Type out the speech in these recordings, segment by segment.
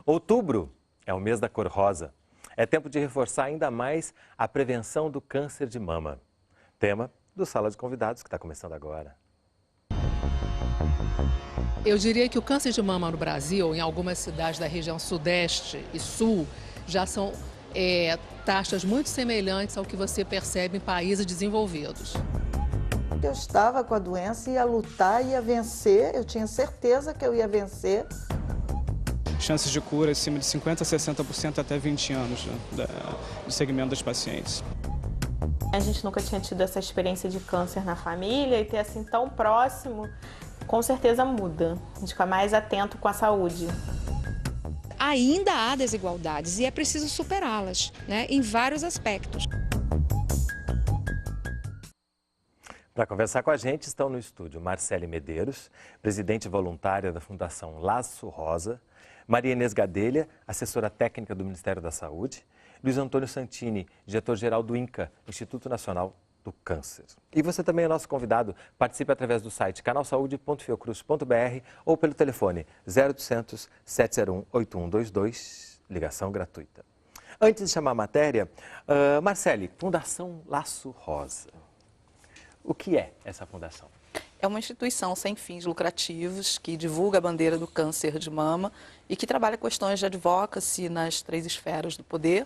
Outubro é o mês da cor rosa. É tempo de reforçar ainda mais a prevenção do câncer de mama. Tema do Sala de Convidados, que está começando agora. Eu diria que o câncer de mama no Brasil, em algumas cidades da região sudeste e sul, já são taxas muito semelhantes ao que você percebe em países desenvolvidos. Eu estava com a doença, ia lutar, ia vencer, eu tinha certeza que eu ia vencer. Chances de cura acima de 50% a 60% até 20 anos do segmento das pacientes. A gente nunca tinha tido essa experiência de câncer na família e ter assim tão próximo, com certeza muda. A gente fica mais atento com a saúde. Ainda há desigualdades e é preciso superá-las, né, em vários aspectos. Para conversar com a gente estão no estúdio Marcele Medeiros, presidente voluntária da Fundação Laço Rosa, Maria Inês Gadelha, assessora técnica do Ministério da Saúde, Luiz Antônio Santini, diretor-geral do INCA, Instituto Nacional do Câncer. E você também é nosso convidado. Participe através do site canalsaude.fiocruz.br ou pelo telefone 0800 701 8122, ligação gratuita. Antes de chamar a matéria, Marcele, Fundação Laço Rosa. O que é essa fundação? É uma instituição sem fins lucrativos que divulga a bandeira do câncer de mama e que trabalha questões de advocacy nas 3 esferas do poder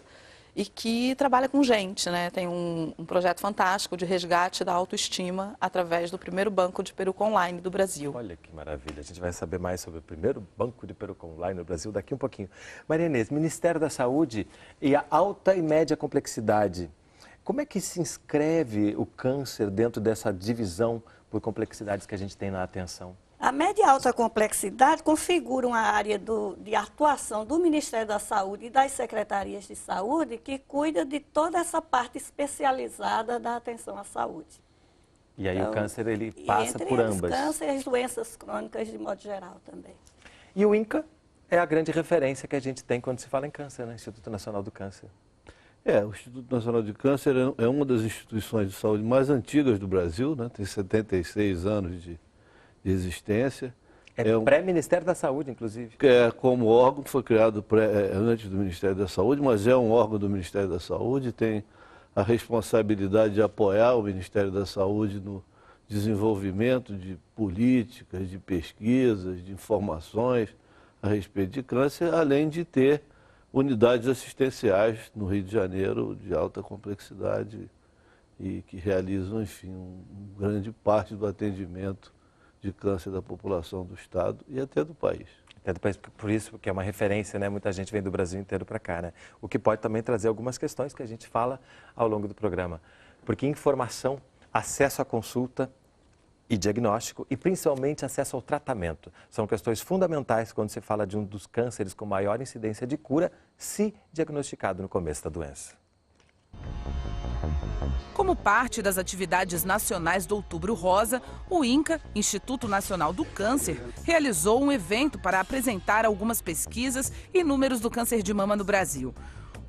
e que trabalha com gente, né? Tem um projeto fantástico de resgate da autoestima através do primeiro banco de peruca online do Brasil. Olha que maravilha, a gente vai saber mais sobre o primeiro banco de peruca online no Brasil daqui um pouquinho. Maria Inês, Ministério da Saúde e a alta e média complexidade. Como é que se inscreve o câncer dentro dessa divisão por complexidades que a gente tem na atenção? A média e alta complexidade configuram a área de atuação do Ministério da Saúde e das secretarias de saúde que cuida de toda essa parte especializada da atenção à saúde. E aí então, o câncer ele passa por ambas. Câncer e as doenças crônicas de modo geral também. E o INCA é a grande referência que a gente tem quando se fala em câncer, né? Instituto Nacional do Câncer. O Instituto Nacional de Câncer é uma das instituições de saúde mais antigas do Brasil, né? Tem 76 anos de existência. É pré-Ministério da Saúde, inclusive. Como órgão, foi criado antes do Ministério da Saúde, mas é um órgão do Ministério da Saúde, tem a responsabilidade de apoiar o Ministério da Saúde no desenvolvimento de políticas, de pesquisas, de informações a respeito de câncer, além de ter unidades assistenciais no Rio de Janeiro de alta complexidade e que realizam, enfim, grande parte do atendimento de câncer da população do Estado e até do país. Até do país, por isso que é uma referência, né? Muita gente vem do Brasil inteiro para cá, né? O que pode também trazer algumas questões que a gente fala ao longo do programa. Porque informação, acesso à consulta e diagnóstico e principalmente acesso ao tratamento são questões fundamentais quando se fala de um dos cânceres com maior incidência de cura, se diagnosticado no começo da doença. Como parte das atividades nacionais do Outubro Rosa, o INCA, Instituto Nacional do Câncer, realizou um evento para apresentar algumas pesquisas e números do câncer de mama no Brasil.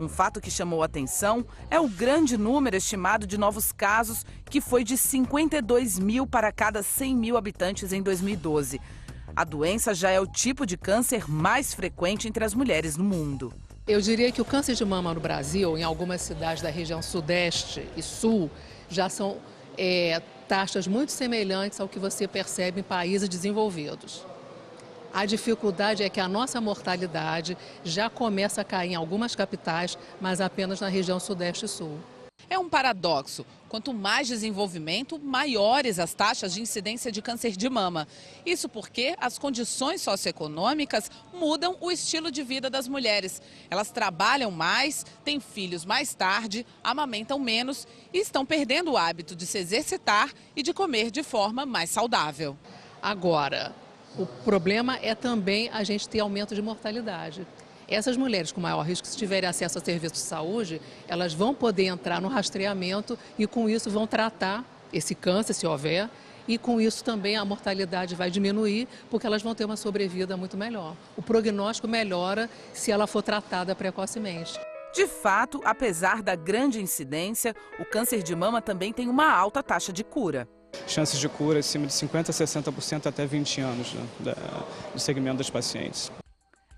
Um fato que chamou a atenção é o grande número estimado de novos casos, que foi de 52 mil para cada 100 mil habitantes em 2012. A doença já é o tipo de câncer mais frequente entre as mulheres no mundo. Eu diria que o câncer de mama no Brasil, em algumas cidades da região sudeste e sul, já são taxas muito semelhantes ao que você percebe em países desenvolvidos. A dificuldade é que a nossa mortalidade já começa a cair em algumas capitais, mas apenas na região sudeste e sul. É um paradoxo. Quanto mais desenvolvimento, maiores as taxas de incidência de câncer de mama. Isso porque as condições socioeconômicas mudam o estilo de vida das mulheres. Elas trabalham mais, têm filhos mais tarde, amamentam menos e estão perdendo o hábito de se exercitar e de comer de forma mais saudável. Agora, o problema é também a gente ter aumento de mortalidade. Essas mulheres com maior risco, se tiverem acesso a serviços de saúde, elas vão poder entrar no rastreamento e com isso vão tratar esse câncer, se houver, e com isso também a mortalidade vai diminuir, porque elas vão ter uma sobrevida muito melhor. O prognóstico melhora se ela for tratada precocemente. De fato, apesar da grande incidência, o câncer de mama também tem uma alta taxa de cura. Chances de cura acima de 50% a 60% até 20 anos do segmento das pacientes.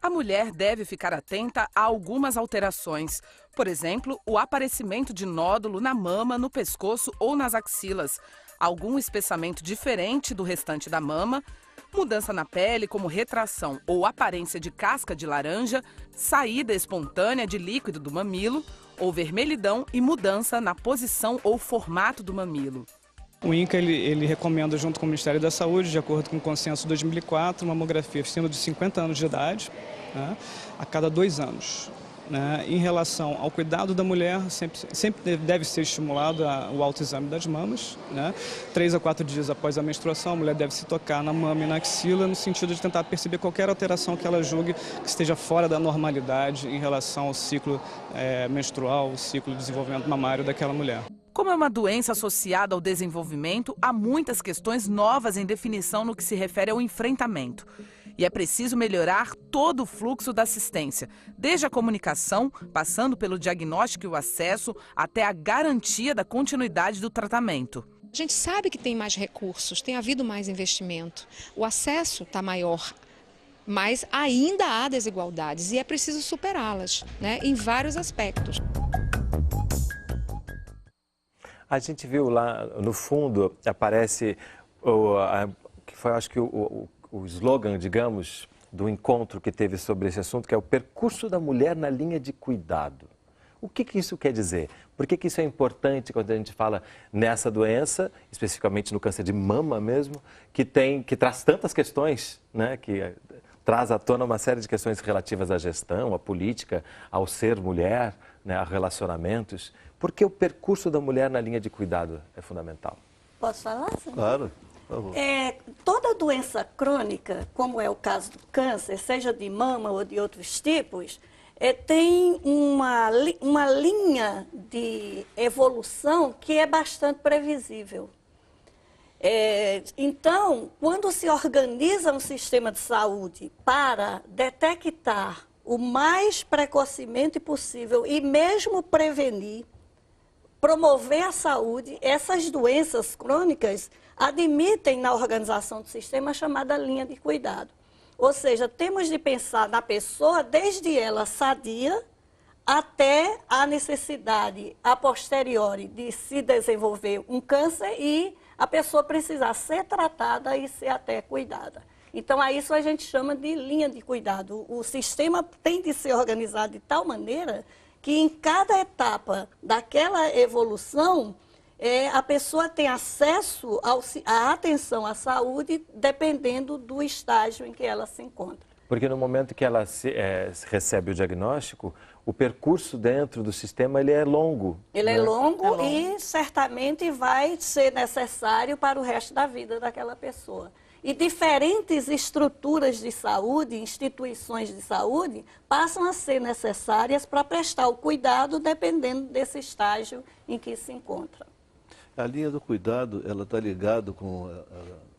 A a mulher deve ficar atenta a algumas alterações. Por exemplo, o aparecimento de nódulo na mama, no pescoço ou nas axilas, algum espessamento diferente do restante da mama, mudança na pele como retração ou aparência de casca de laranja, saída espontânea de líquido do mamilo, ou vermelhidão e mudança na posição ou formato do mamilo. O INCA ele recomenda, junto com o Ministério da Saúde, de acordo com o consenso de 2004, uma mamografia acima de 50 anos de idade, né, a cada 2 anos. Né. Em relação ao cuidado da mulher, sempre deve ser estimulado o autoexame das mamas. Né. 3 a 4 dias após a menstruação, a mulher deve se tocar na mama e na axila, no sentido de tentar perceber qualquer alteração que ela julgue que esteja fora da normalidade em relação ao ciclo menstrual, o ciclo de desenvolvimento mamário daquela mulher. Como é uma doença associada ao desenvolvimento, há muitas questões novas em definição no que se refere ao enfrentamento. E é preciso melhorar todo o fluxo da assistência, desde a comunicação, passando pelo diagnóstico e o acesso, até a garantia da continuidade do tratamento. A gente sabe que tem mais recursos, tem havido mais investimento, o acesso está maior, mas ainda há desigualdades e é preciso superá-las, né, em vários aspectos. A gente viu lá no fundo, aparece, que foi acho que o slogan, digamos, do encontro que teve sobre esse assunto, que é o percurso da mulher na linha de cuidado. O que isso quer dizer? Por que isso é importante quando a gente fala nessa doença, especificamente no câncer de mama mesmo, que traz tantas questões, né, que traz à tona uma série de questões relativas à gestão, à política, ao ser mulher, né, a relacionamentos. Por que o percurso da mulher na linha de cuidado é fundamental? Posso falar? Senhor? Claro, por favor. Toda doença crônica, como é o caso do câncer, seja de mama ou de outros tipos, tem uma linha de evolução que é bastante previsível. Então, quando se organiza um sistema de saúde para detectar o mais precocemente possível e mesmo prevenir, promover a saúde, essas doenças crônicas admitem na organização do sistema a chamada linha de cuidado. Ou seja, temos de pensar na pessoa desde ela sadia até a necessidade a posteriori de se desenvolver um câncer e a pessoa precisar ser tratada e ser até cuidada. Então, a isso a gente chama de linha de cuidado. O sistema tem de ser organizado de tal maneira que em cada etapa daquela evolução, a pessoa tem acesso à atenção à saúde dependendo do estágio em que ela se encontra. Porque no momento que ela recebe o diagnóstico, o percurso dentro do sistema ele é longo. Ele, né? É longo e certamente vai ser necessário para o resto da vida daquela pessoa. E diferentes estruturas de saúde, instituições de saúde, passam a ser necessárias para prestar o cuidado dependendo desse estágio em que se encontra. A linha do cuidado, ela está ligada, como a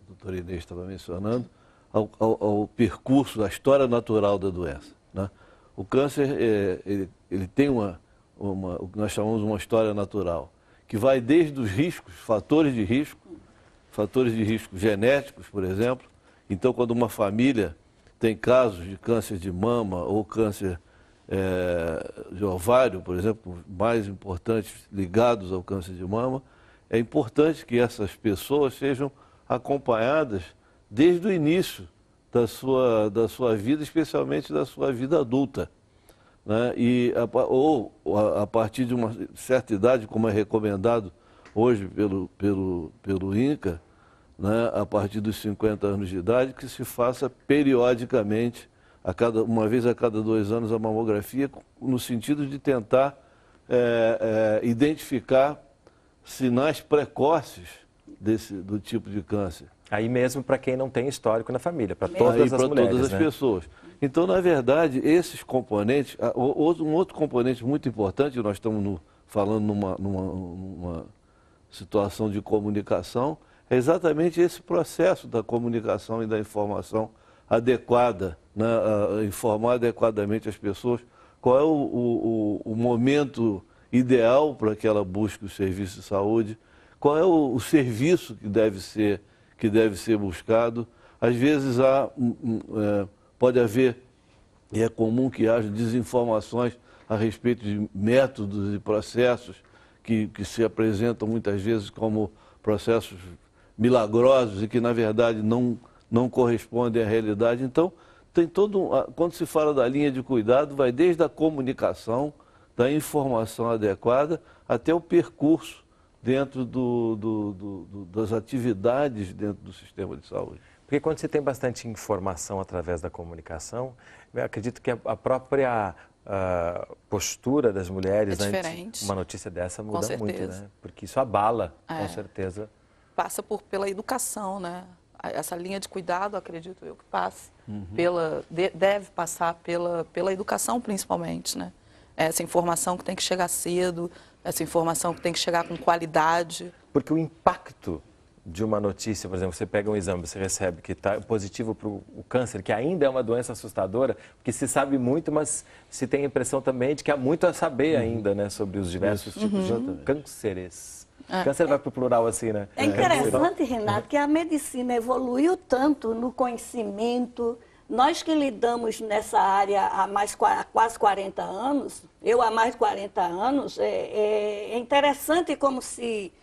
doutora Inês estava mencionando, ao percurso, à história natural da doença. Né? O câncer, ele tem o que nós chamamos de uma história natural, que vai desde os riscos, fatores de risco genéticos, por exemplo. Então, quando uma família tem casos de câncer de mama ou câncer de ovário, por exemplo, mais importantes ligados ao câncer de mama, é importante que essas pessoas sejam acompanhadas desde o início da sua vida, especialmente da sua vida adulta. Né? Ou a partir de uma certa idade, como é recomendado hoje pelo INCA, né, a partir dos 50 anos de idade, que se faça periodicamente, uma vez a cada 2 anos, a mamografia, no sentido de tentar identificar sinais precoces do tipo de câncer. Aí mesmo para quem não tem histórico na família, para todas as mulheres, todas as pessoas. Então, na verdade, esses componentes, um outro componente muito importante, nós estamos falando numa situação de comunicação, é exatamente esse processo da comunicação e da informação adequada, né? Informar adequadamente as pessoas qual é o momento ideal para que ela busque o serviço de saúde, qual é o serviço que deve ser buscado. Às vezes pode haver E é comum que haja desinformações a respeito de métodos e processos que se apresentam muitas vezes como processos milagrosos e que, na verdade, não correspondem à realidade. Então, tem quando se fala da linha de cuidado, vai desde a comunicação, da informação adequada, até o percurso dentro das atividades dentro do sistema de saúde. Porque quando você tem bastante informação através da comunicação, eu acredito que a própria postura das mulheres ante uma notícia dessa muda muito, né? Porque isso abala, com certeza. Passa pela educação, né? Essa linha de cuidado, acredito eu, que passa. Deve passar pela educação, principalmente, né? Essa informação que tem que chegar cedo, essa informação que tem que chegar com qualidade. Porque o impacto de uma notícia, por exemplo, você pega um exame, você recebe que está positivo para o câncer, que ainda é uma doença assustadora, porque se sabe muito, mas se tem a impressão também de que há muito a saber ainda, né, sobre os diversos tipos de cânceres. Câncer vai para o plural assim, né? É interessante, Renato, que a medicina evoluiu tanto no conhecimento. Nós que lidamos nessa área há quase 40 anos, eu há mais de 40 anos, é interessante como se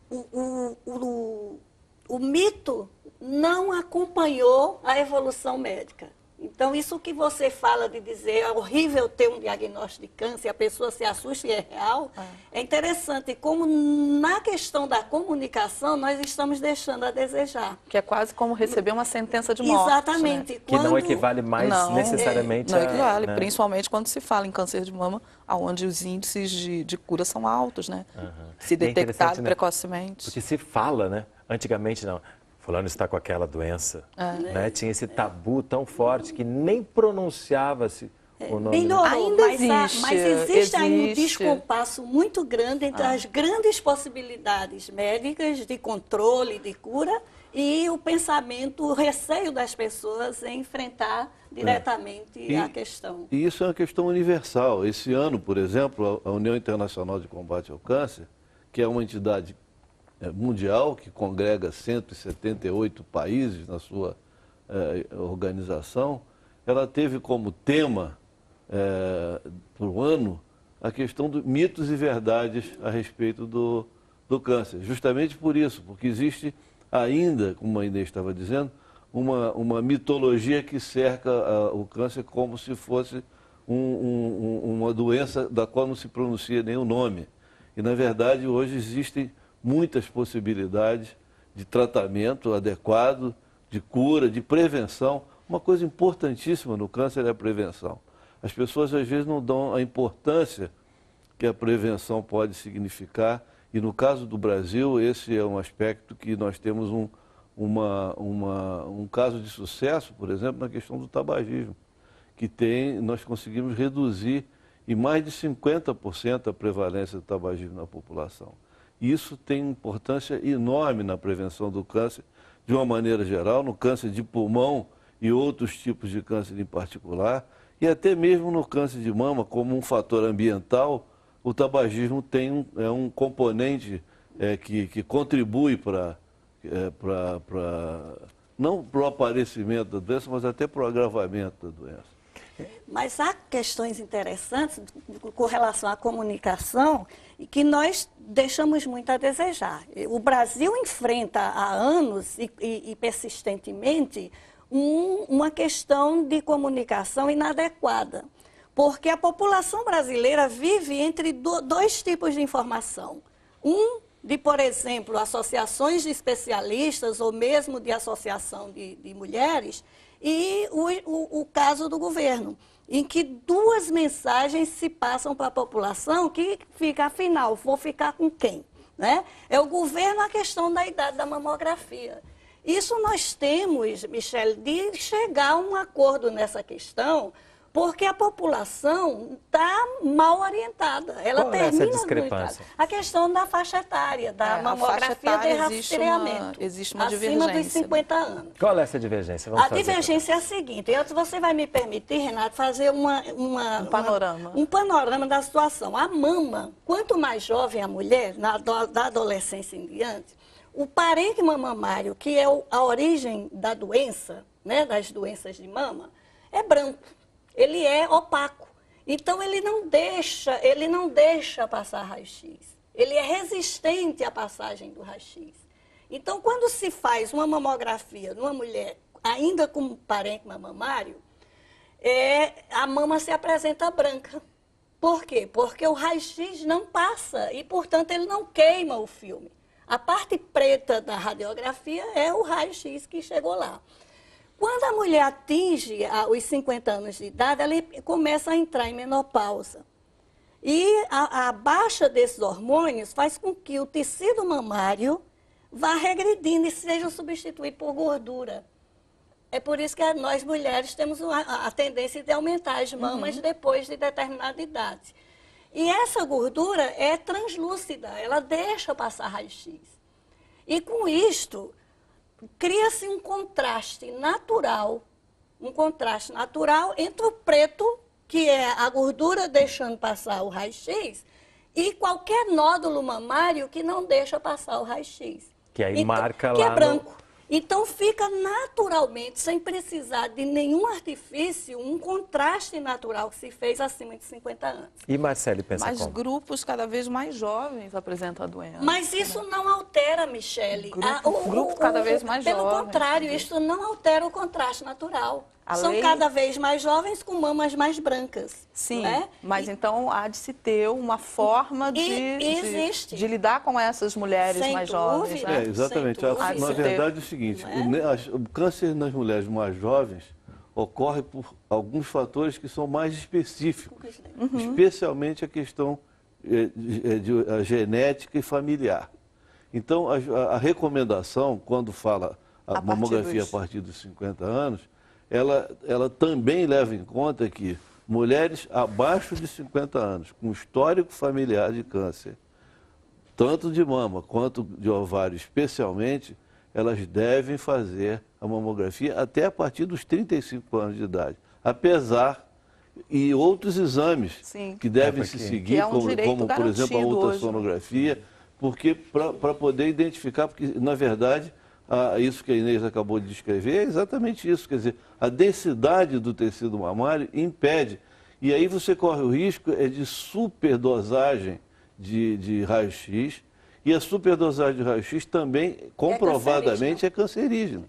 o mito não acompanhou a evolução médica. Então, isso que você fala de dizer é horrível ter um diagnóstico de câncer, a pessoa se assusta e é real, é interessante como na questão da comunicação nós estamos deixando a desejar. Que é quase como receber uma sentença de morte. Exatamente. Né? Que não equivale mais necessariamente não equivale, né? Principalmente quando se fala em câncer de mama, onde os índices de cura são altos, né? Se detectado precocemente. Porque se fala, né? Antigamente não. Fulano está com aquela doença, né? Tinha esse tabu tão forte que nem pronunciava-se o nome. Melhorou, ainda mas existe aí um descompasso muito grande entre as grandes possibilidades médicas de controle, de cura, e o pensamento, o receio das pessoas em enfrentar diretamente a questão. E isso é uma questão universal. Esse ano, por exemplo, a União Internacional de Combate ao Câncer, que é uma entidade mundial, que congrega 178 países na sua organização, ela teve como tema para o ano a questão de mitos e verdades a respeito do câncer. Justamente por isso, porque existe ainda, como a Inês estava dizendo, uma mitologia que cerca o câncer como se fosse uma doença da qual não se pronuncia nem o nome. E, na verdade, hoje existem muitas possibilidades de tratamento adequado, de cura, de prevenção. Uma coisa importantíssima no câncer é a prevenção. As pessoas, às vezes, não dão a importância que a prevenção pode significar. E, no caso do Brasil, esse é um aspecto que nós temos um caso de sucesso, por exemplo, na questão do tabagismo, que nós conseguimos reduzir em mais de 50% a prevalência do tabagismo na população. Isso tem importância enorme na prevenção do câncer, de uma maneira geral, no câncer de pulmão e outros tipos de câncer em particular, e até mesmo no câncer de mama, como um fator ambiental, o tabagismo tem um componente que contribui não para o aparecimento da doença, mas até para o agravamento da doença. Mas há questões interessantes com relação à comunicação e que nós deixamos muito a desejar. O Brasil enfrenta há anos e persistentemente uma questão de comunicação inadequada, porque a população brasileira vive entre dois tipos de informação. De, por exemplo, associações de especialistas ou mesmo de associação de mulheres, e o caso do governo, em que duas mensagens se passam para a população que fica, afinal, vou ficar com quem? Né? É o governo a questão da idade da mamografia. Isso nós temos, Michele, de chegar a um acordo nessa questão, porque a população está mal orientada. Ela Qual é essa discrepância? A questão da faixa etária, da mamografia de rastreamento. Existe uma divergência. Acima dos 50 anos. Qual é essa divergência? Divergência é a seguinte, você vai me permitir, Renato, fazer um panorama da situação. A mama, quanto mais jovem a mulher, da adolescência em diante, o parênquima mamário, que é a origem da doença, né, das doenças de mama, é branco. ele é opaco. Então, ele não deixa passar raio-x. Ele é resistente à passagem do raio-x. Então, quando se faz uma mamografia numa mulher ainda com parênquima mamário, a mama se apresenta branca. Por quê? Porque o raio-x não passa e, portanto, ele não queima o filme. A parte preta da radiografia é o raio-x que chegou lá. Quando a mulher atinge os 50 anos de idade, ela começa a entrar em menopausa. E a baixa desses hormônios faz com que o tecido mamário vá regredindo e seja substituído por gordura. É por isso que nós mulheres temos a tendência de aumentar as mamas depois de determinada idade. E essa gordura é translúcida, ela deixa passar raio-x. E com isto, cria-se um contraste natural entre o preto, que é a gordura deixando passar o raio-x, e qualquer nódulo mamário que não deixa passar o raio-x. Que aí marca lá que é branco. Então, fica naturalmente, sem precisar de nenhum artifício, um contraste natural que se fez acima de 50 anos. E Marcele pensa Mas como? grupos cada vez mais jovens apresentam a doença. Mas isso não altera, Michele. Grupo cada vez mais Pelo jovem. Pelo contrário, isso não altera o contraste natural. A São lei... cada vez mais jovens com mamas mais brancas. Sim, né? mas então há de se ter uma forma de lidar com essas mulheres sem mais dúvida, jovens. Né? Exatamente. Na verdade é o seguinte, o câncer nas mulheres mais jovens ocorre por alguns fatores que são mais específicos, especialmente a questão a genética e familiar. Então, a recomendação, quando fala a mamografia a partir dos 50 anos, ela também leva em conta que mulheres abaixo de 50 anos, com histórico familiar de câncer, tanto de mama quanto de ovário especialmente, elas devem fazer a mamografia até a partir dos 35 anos de idade. Apesar e outros exames que devem se seguir, como por exemplo, a ultrassonografia, porque para poder identificar, porque na verdade, isso que a Inês acabou de descrever é exatamente isso, quer dizer, a densidade do tecido mamário impede, e aí você corre o risco de superdosagem de raio-x, e a superdosagem de raio-x também, comprovadamente, é cancerígena.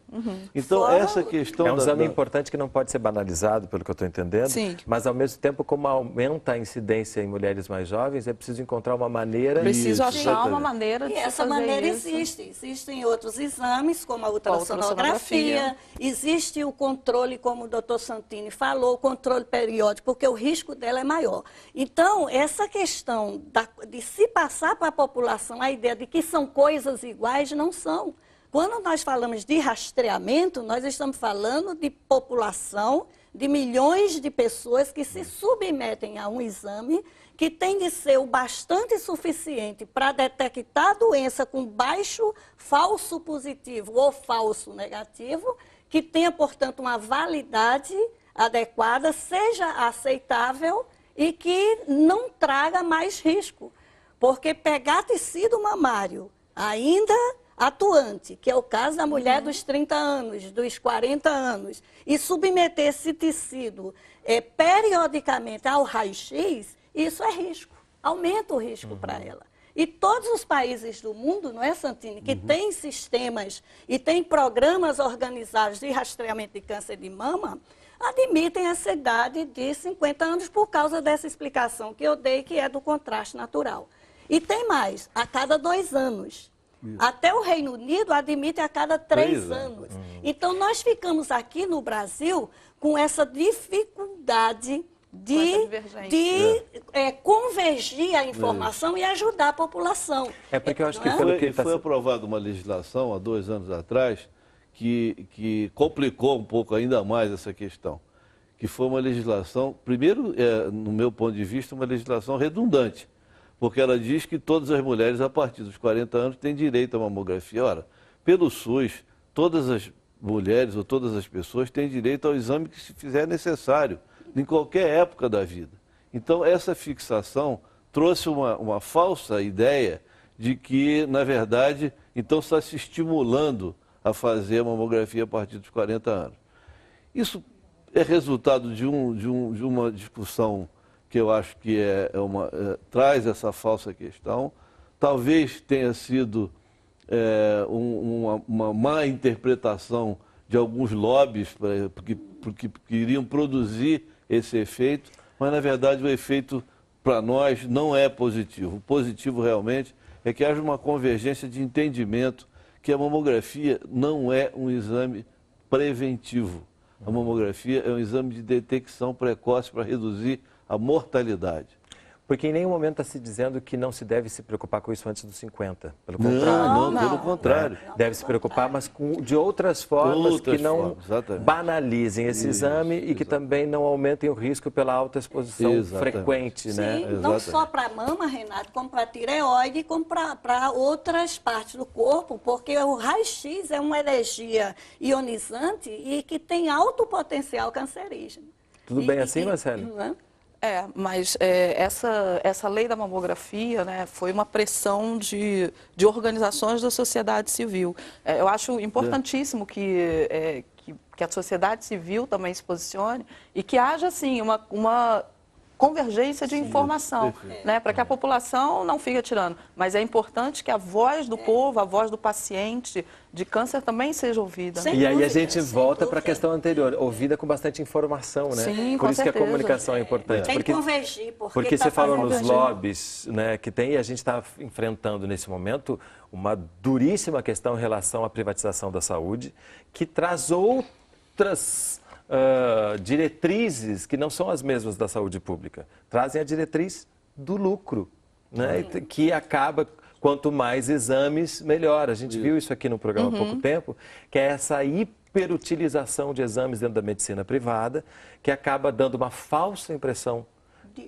Então, essa questão... É um exame importante que não pode ser banalizado, pelo que eu estou entendendo. Sim. Mas, ao mesmo tempo, como aumenta a incidência em mulheres mais jovens, é preciso encontrar uma maneira... Preciso achar uma maneira de fazer isso. E essa maneira existe. Existem outros exames, como a ultrassonografia. Existe o controle, como o doutor Santini falou, o controle periódico, porque o risco dela é maior. Então, essa questão de se passar para a população a ideia de que são coisas iguais, não são. Quando nós falamos de rastreamento, nós estamos falando de população, de milhões de pessoas que se submetem a um exame que tem de ser o bastante suficiente para detectar a doença com baixo falso positivo ou falso negativo, que tenha, portanto, uma validade adequada, seja aceitável e que não traga mais risco. Porque pegar tecido mamário ainda atuante, que é o caso da mulher dos 30 anos, dos 40 anos, e submeter esse tecido periodicamente ao raio-x, isso é risco, aumenta o risco para ela. E todos os países do mundo, não é, Santini, que têm sistemas e têm programas organizados de rastreamento de câncer de mama, admitem essa idade de 50 anos por causa dessa explicação que eu dei, que é do contraste natural. E tem mais, a cada 2 anos. Isso. Até o Reino Unido admite a cada 3 anos. Então, nós ficamos aqui no Brasil com essa dificuldade de convergir a informação e ajudar a população. É porque eu acho que foi aprovada uma legislação há 2 anos atrás que complicou um pouco ainda mais essa questão. Que foi uma legislação, primeiro, no meu ponto de vista, uma legislação redundante. Porque ela diz que todas as mulheres, a partir dos 40 anos, têm direito à mamografia. Ora, pelo SUS, todas as mulheres ou todas as pessoas têm direito ao exame que se fizer necessário, em qualquer época da vida. Então, essa fixação trouxe uma falsa ideia de que, na verdade, então está se estimulando a fazer a mamografia a partir dos 40 anos. Isso é resultado de uma discussão que eu acho que traz essa falsa questão. Talvez tenha sido uma má interpretação de alguns lobbies porque queriam produzir esse efeito, mas, na verdade, o efeito para nós não é positivo. O positivo, realmente, é que haja uma convergência de entendimento que a mamografia não é um exame preventivo. A mamografia é um exame de detecção precoce para reduzir a mortalidade. Porque em nenhum momento está se dizendo que não se deve se preocupar com isso antes dos 50. Pelo contrário. Não, pelo contrário. Deve se preocupar, mas de outras formas que não banalizem esse exame e que também não aumentem o risco pela alta exposição frequente. Sim, né? Não só para a mama, Renato, como para a tireoide, como para outras partes do corpo, porque o raio-x é uma energia ionizante e que tem alto potencial cancerígeno. Tudo bem assim, Marcelo? Mas essa lei da mamografia, né, foi uma pressão de organizações da sociedade civil. Eu acho importantíssimo que a sociedade civil também se posicione e que haja, assim, uma convergência de informação, né, para que a população não fique atirando. Mas é importante que a voz do povo, a voz do paciente de câncer também seja ouvida. E aí a gente volta para a questão anterior, ouvida com bastante informação, né? Sim, por isso certeza. Que a comunicação é importante. Tem que convergir, porque você falou nos lobbies, né, que tem, e a gente está enfrentando nesse momento uma duríssima questão em relação à privatização da saúde, que traz outras diretrizes que não são as mesmas da saúde pública. Trazem a diretriz do lucro, né, que acaba, quanto mais exames, melhor. A gente viu isso aqui no programa há pouco tempo, que é essa hiperutilização de exames dentro da medicina privada, que acaba dando uma falsa impressão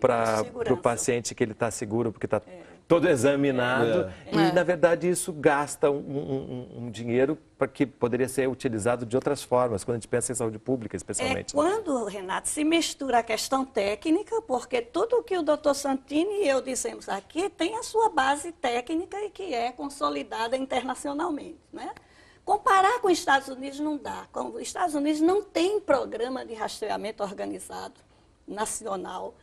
para o paciente que ele está seguro, porque está todo examinado. E, na verdade, isso gasta um dinheiro para que poderia ser utilizado de outras formas, quando a gente pensa em saúde pública, especialmente. Quando, Renato, se mistura a questão técnica, porque tudo o que o doutor Santini e eu dissemos aqui tem a sua base técnica e que é consolidada internacionalmente, né? Comparar com os Estados Unidos não dá. Os Estados Unidos não tem programa de rastreamento organizado, nacional.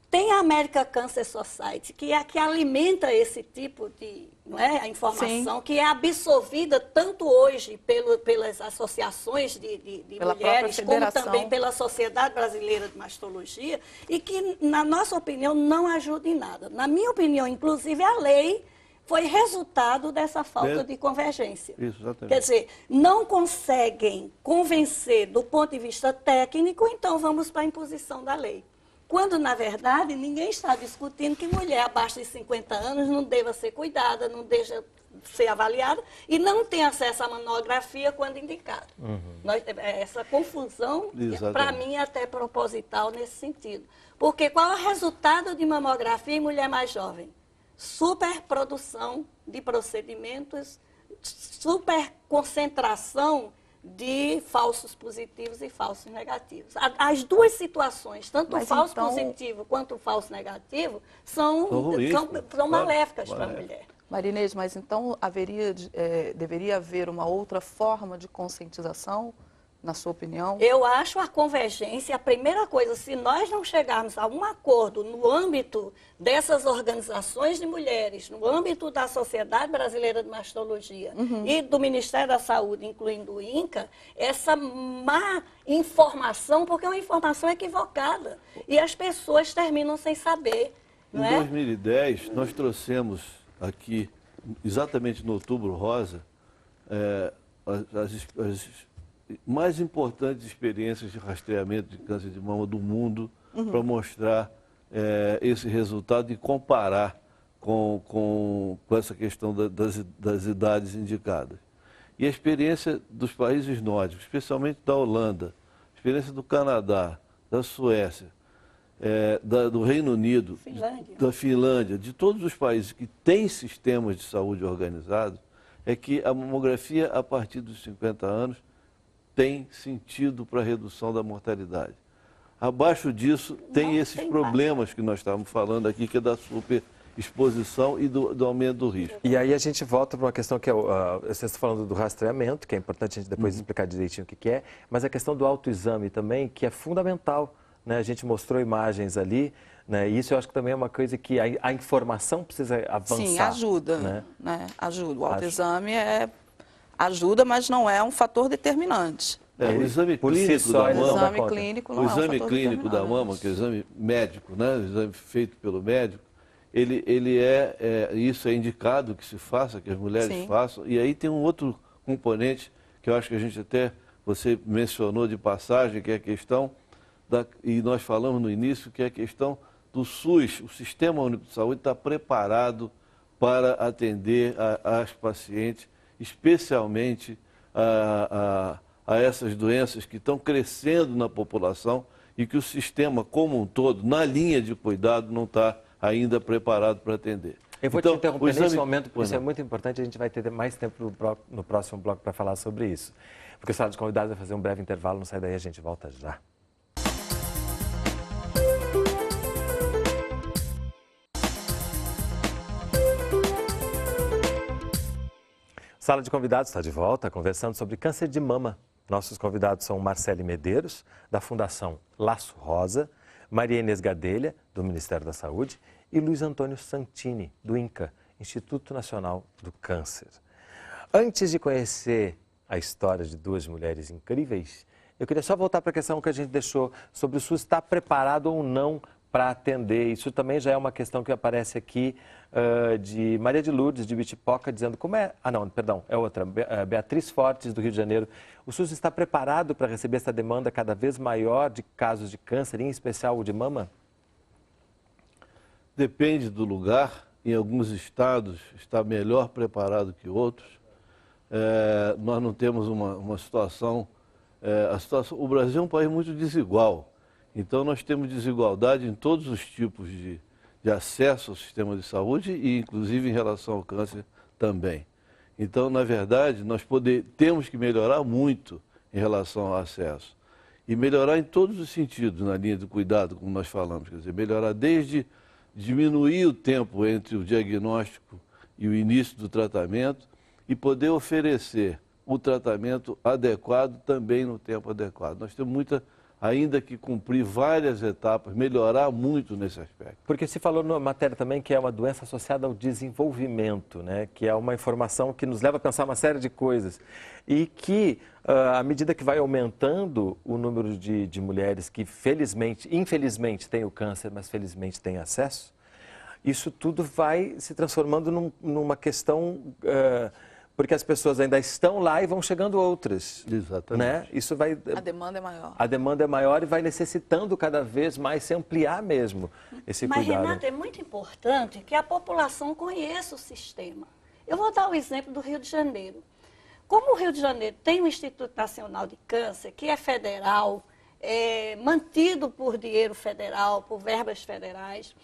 Tem a American Cancer Society, que é a que alimenta esse tipo de a informação, que é absorvida tanto hoje pelas associações de mulheres, como também pela Sociedade Brasileira de Mastologia, e que, na nossa opinião, não ajuda em nada. Na minha opinião, inclusive, a lei foi resultado dessa falta de convergência. Isso, exatamente. Quer dizer, não conseguem convencer do ponto de vista técnico, então vamos para a imposição da lei. Quando, na verdade, ninguém está discutindo que mulher abaixo de 50 anos não deva ser cuidada, não deixa ser avaliada e não tem acesso à mamografia quando indicado. Essa confusão, para mim, é até proposital nesse sentido. Porque qual é o resultado de mamografia em mulher mais jovem? Superprodução de procedimentos, superconcentração de falsos positivos e falsos negativos. As duas situações, tanto o falso positivo quanto o falso negativo, são maléficas para a mulher. Maria Inês, mas então deveria haver uma outra forma de conscientização, na sua opinião? Eu acho a convergência, a primeira coisa, se nós não chegarmos a um acordo no âmbito dessas organizações de mulheres, no âmbito da Sociedade Brasileira de Mastologia e do Ministério da Saúde, incluindo o INCA, essa má informação, porque é uma informação equivocada, e as pessoas terminam sem saber. Em 2010, nós trouxemos aqui, exatamente no Outubro Rosa, as mais importantes experiências de rastreamento de câncer de mama do mundo para mostrar esse resultado e comparar com essa questão das idades indicadas. E a experiência dos países nórdicos, especialmente da Holanda, a experiência do Canadá, da Suécia, do Reino Unido, da Finlândia, de todos os países que têm sistemas de saúde organizados, é que a mamografia, a partir dos 50 anos, tem sentido para a redução da mortalidade. Abaixo disso, tem esses problemas que nós estávamos falando aqui, que é da exposição e do aumento do risco. E aí a gente volta para uma questão que é, você está falando do rastreamento, que é importante a gente depois explicar direitinho o que é, mas a questão do autoexame também, que é fundamental, né? A gente mostrou imagens ali, né? E isso eu acho que também é uma coisa que a informação precisa avançar. Sim, ajuda, né? Ajuda. O autoexame ajuda, mas não é um fator determinante. O exame clínico da mama, o exame clínico da mama, que é o exame médico, né? O exame feito pelo médico, isso é indicado que se faça, que as mulheres façam. E aí tem um outro componente que eu acho que a gente você mencionou de passagem, que é a questão, e nós falamos no início, que é a questão do SUS. O Sistema Único de Saúde está preparado para atender as pacientes, especialmente a essas doenças que estão crescendo na população e que o sistema como um todo, na linha de cuidado, não está ainda preparado para atender. Eu vou te interromper nesse momento, porque isso é muito importante, a gente vai ter mais tempo no próximo bloco para falar sobre isso. Porque o Sala de Convidados vai fazer um breve intervalo, não sai daí, a gente volta já. Sala de Convidados está de volta, conversando sobre câncer de mama. Nossos convidados são Marcele Medeiros, da Fundação Laço Rosa, Maria Inês Gadelha, do Ministério da Saúde, e Luiz Antônio Santini, do INCA, Instituto Nacional do Câncer. Antes de conhecer a história de duas mulheres incríveis, eu queria só voltar para a questão que a gente deixou sobre o SUS estar preparado ou não para atender. Isso também já é uma questão que aparece aqui de Maria de Lourdes, de Bitipoca, dizendo como é... Ah, não, perdão, é outra. Beatriz Fortes, do Rio de Janeiro. O SUS está preparado para receber essa demanda cada vez maior de casos de câncer, em especial o de mama? Depende do lugar. Em alguns estados está melhor preparado que outros. Nós não temos uma situação... o Brasil é um país muito desigual. Então, nós temos desigualdade em todos os tipos de acesso ao sistema de saúde e, inclusive, em relação ao câncer também. Então, na verdade, nós temos que melhorar muito em relação ao acesso. E melhorar em todos os sentidos, na linha do cuidado, como nós falamos. Quer dizer, melhorar desde diminuir o tempo entre o diagnóstico e o início do tratamento e poder oferecer o tratamento adequado também no tempo adequado. Nós temos ainda que cumprir várias etapas, melhorar muito nesse aspecto. Porque se falou na matéria também que é uma doença associada ao desenvolvimento, né? Que é uma informação que nos leva a pensar uma série de coisas. E que, à medida que vai aumentando o número de mulheres que infelizmente têm o câncer, mas felizmente têm acesso, isso tudo vai se transformando numa questão... porque as pessoas ainda estão lá e vão chegando outras. Exatamente. Né? Isso vai... A demanda é maior. A demanda é maior e vai necessitando cada vez mais se ampliar mesmo esse cuidado. Mas, Renata, é muito importante que a população conheça o sistema. Eu vou dar o exemplo do Rio de Janeiro. Como o Rio de Janeiro tem o Instituto Nacional de Câncer, que é federal, mantido por dinheiro federal, por verbas federais,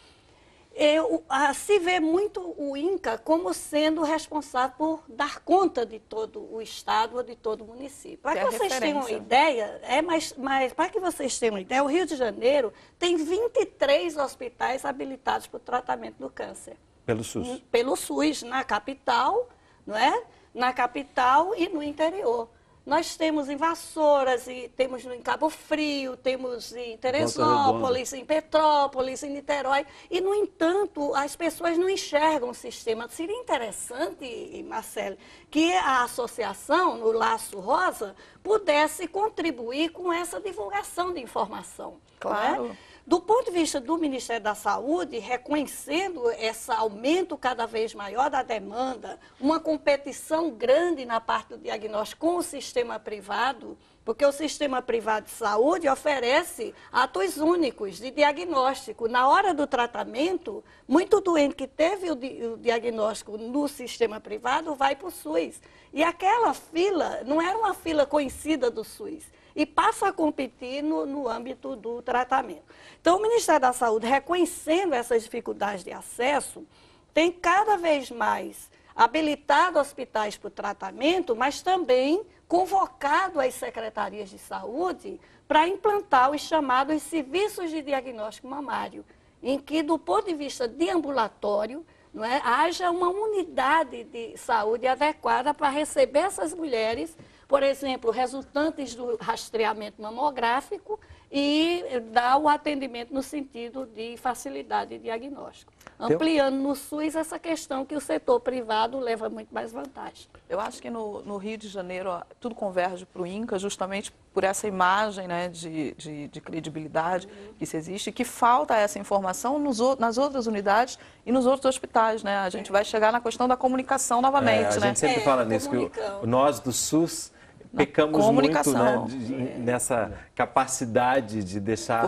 se vê muito o INCA como sendo responsável por dar conta de todo o estado ou de todo o município. Para que vocês tenham uma ideia, mas para que vocês tenham uma ideia, o Rio de Janeiro tem 23 hospitais habilitados para o tratamento do câncer. Pelo SUS? Pelo SUS, na capital, não é? Na capital e no interior. Nós temos em Vassouras, e temos em Cabo Frio, temos em Teresópolis, em Petrópolis, em Niterói. E, no entanto, as pessoas não enxergam o sistema. Seria interessante, Marcele, que a associação, no Laço Rosa, pudesse contribuir com essa divulgação de informação. Claro. Né? Do ponto de vista do Ministério da Saúde, reconhecendo esse aumento cada vez maior da demanda, uma competição grande na parte do diagnóstico com o sistema privado, porque o sistema privado de saúde oferece atos únicos de diagnóstico. Na hora do tratamento, muito doente que teve o diagnóstico no sistema privado vai para o SUS. E aquela fila não era uma fila conhecida do SUS. E passa a competir no âmbito do tratamento. Então, o Ministério da Saúde, reconhecendo essas dificuldades de acesso, tem cada vez mais habilitado hospitais para o tratamento, mas também convocado as secretarias de saúde para implantar os chamados serviços de diagnóstico mamário. em que, do ponto de vista de ambulatório, não é, haja uma unidade de saúde adequada para receber essas mulheres, por exemplo, resultantes do rastreamento mamográfico, e dar o atendimento no sentido de facilidade de diagnóstico. Ampliando no SUS essa questão que o setor privado leva muito mais vantagem. Eu acho que no Rio de Janeiro tudo converge para o INCA justamente por essa imagem, né, de credibilidade que se existe, e que falta essa informação nas outras unidades e nos outros hospitais. Né? A gente vai chegar na questão da comunicação novamente. A gente sempre fala nisso, que nós do SUS pecamos muito, né, nessa capacidade de deixar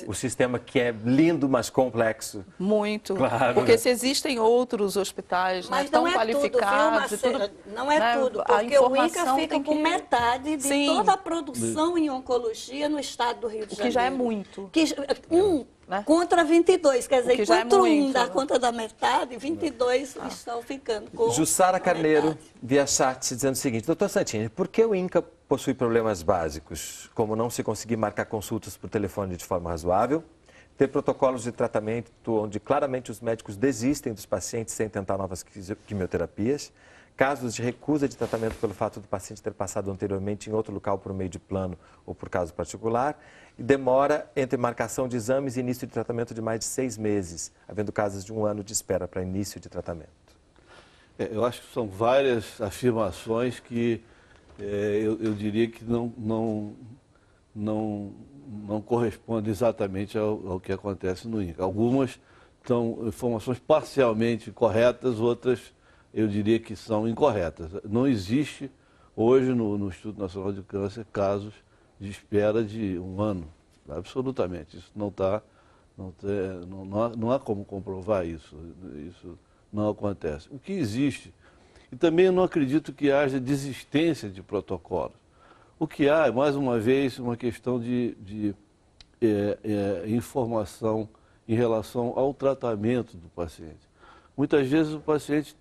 o sistema que é lindo, mas complexo. Muito. Claro, porque né? se existem outros hospitais, mas tão qualificados... Tudo, viu, Marcela? Não é tudo, porque o INCA fica com metade de toda a produção em oncologia no estado do Rio de Janeiro. O que já é muito. Contra 22, quer dizer, enquanto um dá conta da metade, 22 estão ficando com Jussara Carneiro, via chat, dizendo o seguinte: doutor Santini, por que o INCA possui problemas básicos, como não se conseguir marcar consultas por telefone de forma razoável, ter protocolos de tratamento onde claramente os médicos desistem dos pacientes sem tentar novas quimioterapias, casos de recusa de tratamento pelo fato do paciente ter passado anteriormente em outro local por meio de plano ou por caso particular, e demora entre marcação de exames e início de tratamento de mais de 6 meses, havendo casos de 1 ano de espera para início de tratamento. Eu acho que são várias afirmações que eu diria que não correspondem exatamente ao que acontece no INCA. Algumas são informações parcialmente corretas, outras eu diria que são incorretas. Não existe hoje no Instituto Nacional de Câncer casos de espera de 1 ano, absolutamente. Isso não há como comprovar isso não acontece. O que existe, e também eu não acredito que haja desistência de protocolos. O que há é, mais uma vez, uma questão de informação em relação ao tratamento do paciente. Muitas vezes o paciente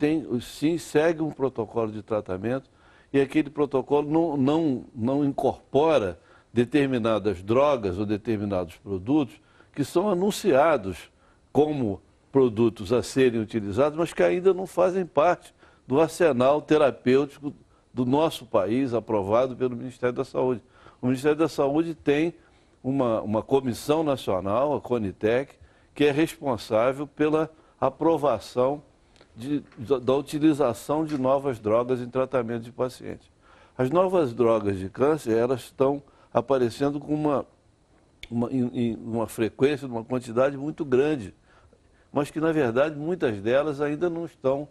segue um protocolo de tratamento e aquele protocolo não incorpora determinadas drogas ou determinados produtos que são anunciados como produtos a serem utilizados, mas que ainda não fazem parte do arsenal terapêutico do nosso país, aprovado pelo Ministério da Saúde. O Ministério da Saúde tem uma comissão nacional, a CONITEC, que é responsável pela aprovação da utilização de novas drogas em tratamento de pacientes. As novas drogas de câncer, elas estão aparecendo com uma frequência, uma quantidade muito grande, mas que, na verdade, muitas delas ainda não estão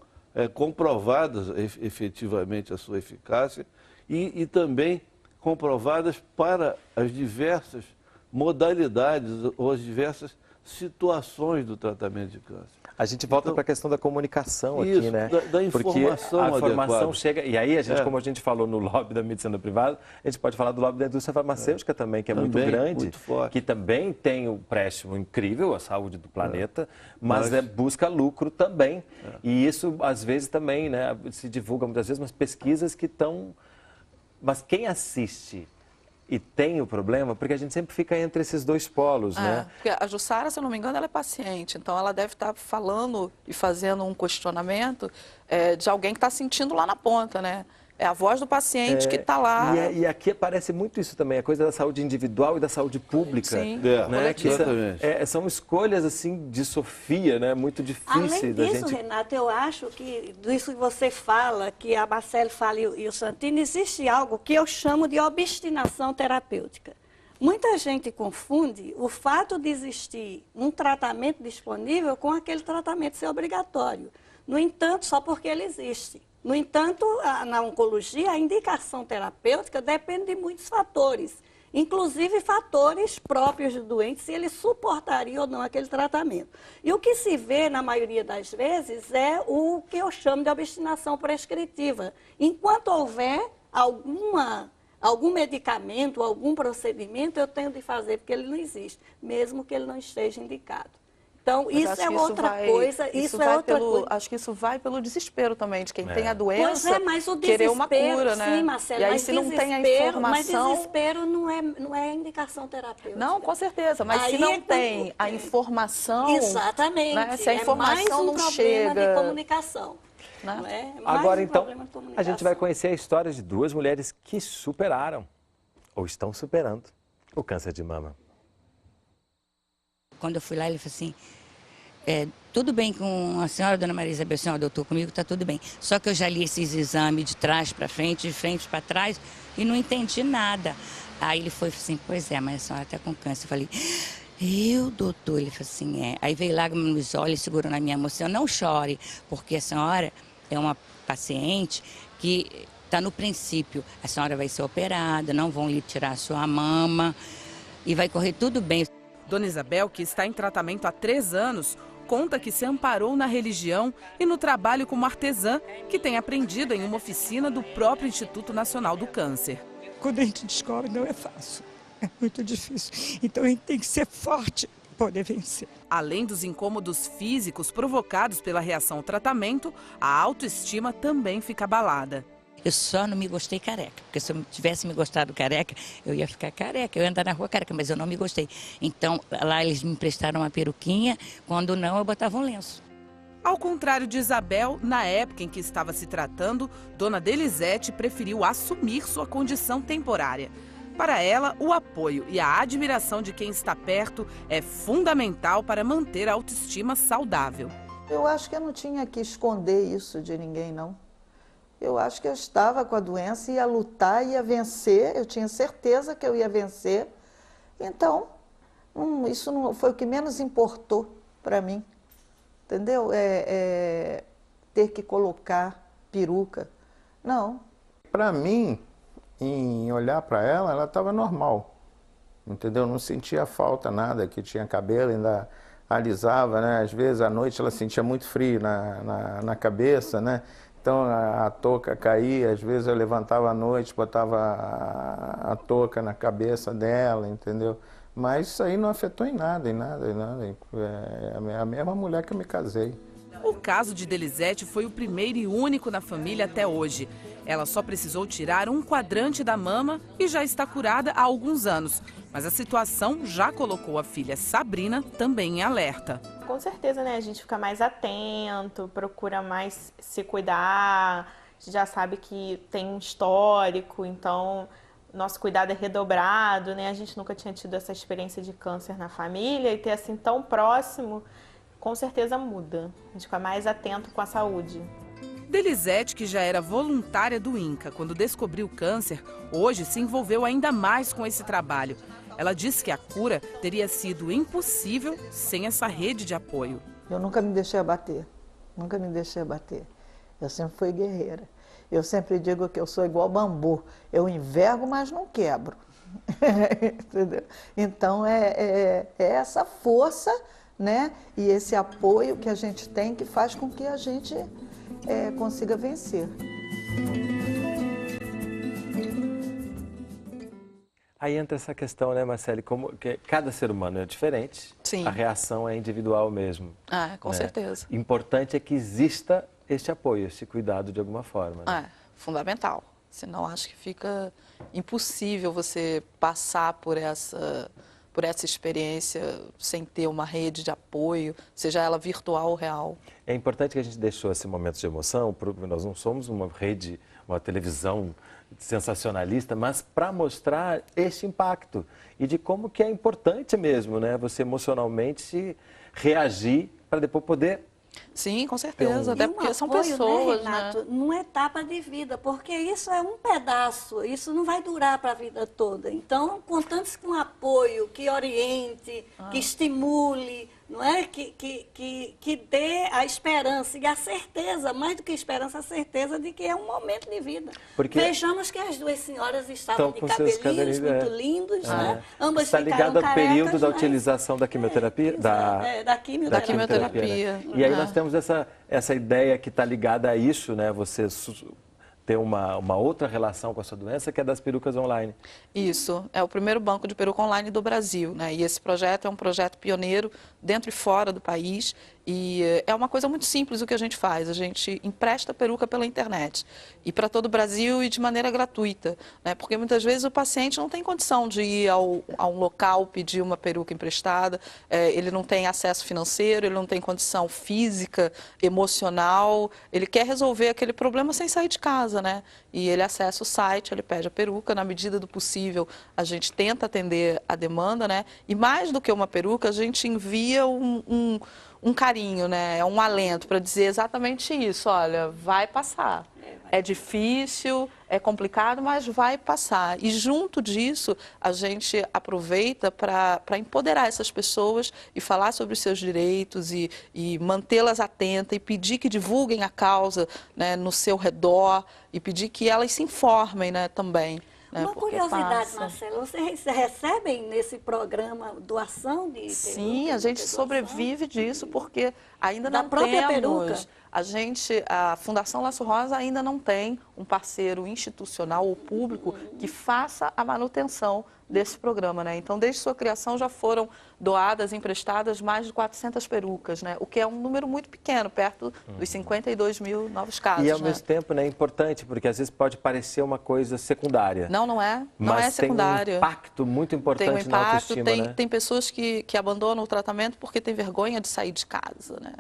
comprovadas efetivamente a sua eficácia e também comprovadas para as diversas modalidades ou as diversas situações do tratamento de câncer. A gente volta para a questão da comunicação aqui, né? Da informação Porque a informação adequada. chega... E aí, como a gente falou no lobby da medicina privada, a gente pode falar do lobby da indústria farmacêutica também, que é muito grande, muito forte. que também tem um préstimo incrível à saúde do planeta, mas busca lucro também. E isso, às vezes, também, né, se divulga muitas vezes umas pesquisas que estão... Mas quem assiste e tem o problema, porque a gente sempre fica entre esses dois polos, né? Porque a Jussara, se eu não me engano, ela é paciente, então ela deve estar falando e fazendo um questionamento de alguém que está sentindo lá na ponta, né? É a voz do paciente que está lá. E aqui aparece muito isso também, a coisa da saúde individual e da saúde pública. Sim, né? Que são escolhas, assim, de Sofia, né? Muito difíceis da gente... Além disso, Renato, eu acho que, disso que você fala, que a Marcele fala e o Santini, existe algo que eu chamo de obstinação terapêutica. Muita gente confunde o fato de existir um tratamento disponível com aquele tratamento ser obrigatório. No entanto, só porque ele existe. No entanto, na oncologia, a indicação terapêutica depende de muitos fatores, inclusive fatores próprios do doente, se ele suportaria ou não aquele tratamento. E o que se vê, na maioria das vezes, é o que eu chamo de obstinação prescritiva. Enquanto houver algum medicamento, algum procedimento, eu tenho de fazer, porque ele não existe, mesmo que ele não esteja indicado. Então, Mas isso é outra coisa, isso é outra coisa. Acho que isso vai pelo desespero também, de quem tem a doença, Pois é, mas o querer uma cura, né? Sim, Marcela, e aí mas se não tem a informação... Mas desespero não é indicação terapêutica. Não, com certeza, mas aí se não tem a informação... Exatamente. Né? Se a informação não chega... problema de comunicação. Né? Agora, então, a gente vai conhecer a história de duas mulheres que superaram, ou estão superando, o câncer de mama. Quando eu fui lá, ele falou assim, tudo bem com a senhora, dona Maria Isabel, senhora, doutor, comigo está tudo bem. Só que eu já li esses exames de trás para frente, de frente para trás, e não entendi nada. Aí ele foi assim, pois é, mas a senhora está com câncer. Eu falei, doutor? Ele falou assim, Aí veio lágrima nos olhos, segurou na minha emoção, não chore, porque a senhora é uma paciente que está no princípio. A senhora vai ser operada, não vão lhe tirar a sua mama e vai correr tudo bem. Dona Isabel, que está em tratamento há 3 anos, conta que se amparou na religião e no trabalho como artesã, que tem aprendido em uma oficina do próprio Instituto Nacional do Câncer. Quando a gente descobre, não é fácil, é muito difícil. Então a gente tem que ser forte para poder vencer. Além dos incômodos físicos provocados pela reação ao tratamento, a autoestima também fica abalada. Eu só não me gostei careca, porque se eu tivesse me gostado careca, eu ia ficar careca, eu ia andar na rua careca, mas eu não me gostei. Então, lá eles me emprestaram uma peruquinha, quando não, eu botava um lenço. Ao contrário de Isabel, na época em que estava se tratando, Dona Delisete preferiu assumir sua condição temporária. Para ela, o apoio e a admiração de quem está perto é fundamental para manter a autoestima saudável. Eu acho que eu não tinha que esconder isso de ninguém, não. Eu acho que eu estava com a doença, ia lutar, ia vencer, eu tinha certeza que eu ia vencer. Então, isso não foi o que menos importou para mim, entendeu? Ter que colocar peruca, não. Para mim, em olhar para ela, ela estava normal, entendeu? Não sentia falta nada, que tinha cabelo, ainda alisava, né? Às vezes à noite ela sentia muito frio na cabeça, né? Então a touca caía, às vezes eu levantava à noite, botava a touca na cabeça dela, entendeu? Mas isso aí não afetou em nada. É a mesma mulher que eu me casei. O caso de Delisete foi o primeiro e único na família até hoje. Ela só precisou tirar um quadrante da mama e já está curada há alguns anos. Mas a situação já colocou a filha Sabrina também em alerta. Com certeza, né? A gente fica mais atento, procura mais se cuidar, a gente já sabe que tem um histórico, então nosso cuidado é redobrado, né? A gente nunca tinha tido essa experiência de câncer na família e ter assim tão próximo, com certeza muda. A gente fica mais atento com a saúde. Delisete, que já era voluntária do INCA quando descobriu o câncer, hoje se envolveu ainda mais com esse trabalho. Ela disse que a cura teria sido impossível sem essa rede de apoio. Eu nunca me deixei abater, nunca me deixei abater. Eu sempre fui guerreira. Eu sempre digo que eu sou igual bambu. Eu envergo, mas não quebro. Entendeu? Então, é essa força, né? E esse apoio que a gente tem que faz com que a gente consiga vencer. Aí entra essa questão, né, Marcele, como que cada ser humano é diferente, Sim. A reação é individual mesmo. Com certeza. Importante é que exista este apoio, esse cuidado de alguma forma. Né? Fundamental. Senão acho que fica impossível você passar por essa experiência sem ter uma rede de apoio, seja ela virtual ou real. É importante que a gente deixou esse momento de emoção, nós não somos uma rede, uma televisão sensacionalista, mas para mostrar esse impacto e de como que é importante mesmo, né? Você emocionalmente reagir para depois poder... Sim, com certeza, até porque são pessoas, né, Renato, numa etapa de vida, porque isso é um pedaço, isso não vai durar para a vida toda. Então, contando com apoio, que oriente, que estimule, não é? Que dê a esperança e a certeza, mais do que esperança, a certeza de que é um momento de vida. Porque... Vejamos que as duas senhoras estavam de cabelinhos muito lindos, né? Ambas está ligado ao período da utilização da quimioterapia? Da quimioterapia. Né? E aí nós temos essa ideia que está ligada a isso, né? Você ter uma outra relação com a sua doença, que é das perucas online. Isso, é o primeiro banco de peruca online do Brasil, né? E esse projeto é um projeto pioneiro dentro e fora do país. E é uma coisa muito simples o que a gente faz. A gente empresta peruca pela internet e para todo o Brasil e de maneira gratuita, né? Porque muitas vezes o paciente não tem condição de ir a um local pedir uma peruca emprestada, ele não tem acesso financeiro, ele não tem condição física, emocional, ele quer resolver aquele problema sem sair de casa, né? E ele acessa o site, ele pede a peruca, na medida do possível a gente tenta atender a demanda, né? E mais do que uma peruca, a gente envia um carinho, né? Um alento para dizer exatamente isso, olha, vai passar. É difícil, é complicado, mas vai passar. E junto disso, a gente aproveita para empoderar essas pessoas e falar sobre os seus direitos e mantê-las atentas e pedir que divulguem a causa, né, no seu redor e pedir que elas se informem, né, também. Uma curiosidade, Marcela, vocês recebem nesse programa doação de peruca? Sim, a gente sobrevive disso porque ainda da não própria temos. peruca? A Fundação Laço Rosa ainda não tem um parceiro institucional ou público que faça a manutenção desse programa, né? Então, desde sua criação já foram doadas, emprestadas mais de 400 perucas, né? O que é um número muito pequeno, perto dos 52 mil novos casos. E ao mesmo tempo, né, é importante, porque às vezes pode parecer uma coisa secundária. Não é. Não é secundária. Tem um impacto muito importante tem um impacto, na autoestima, né? Tem pessoas que abandonam o tratamento porque tem vergonha de sair de casa, né?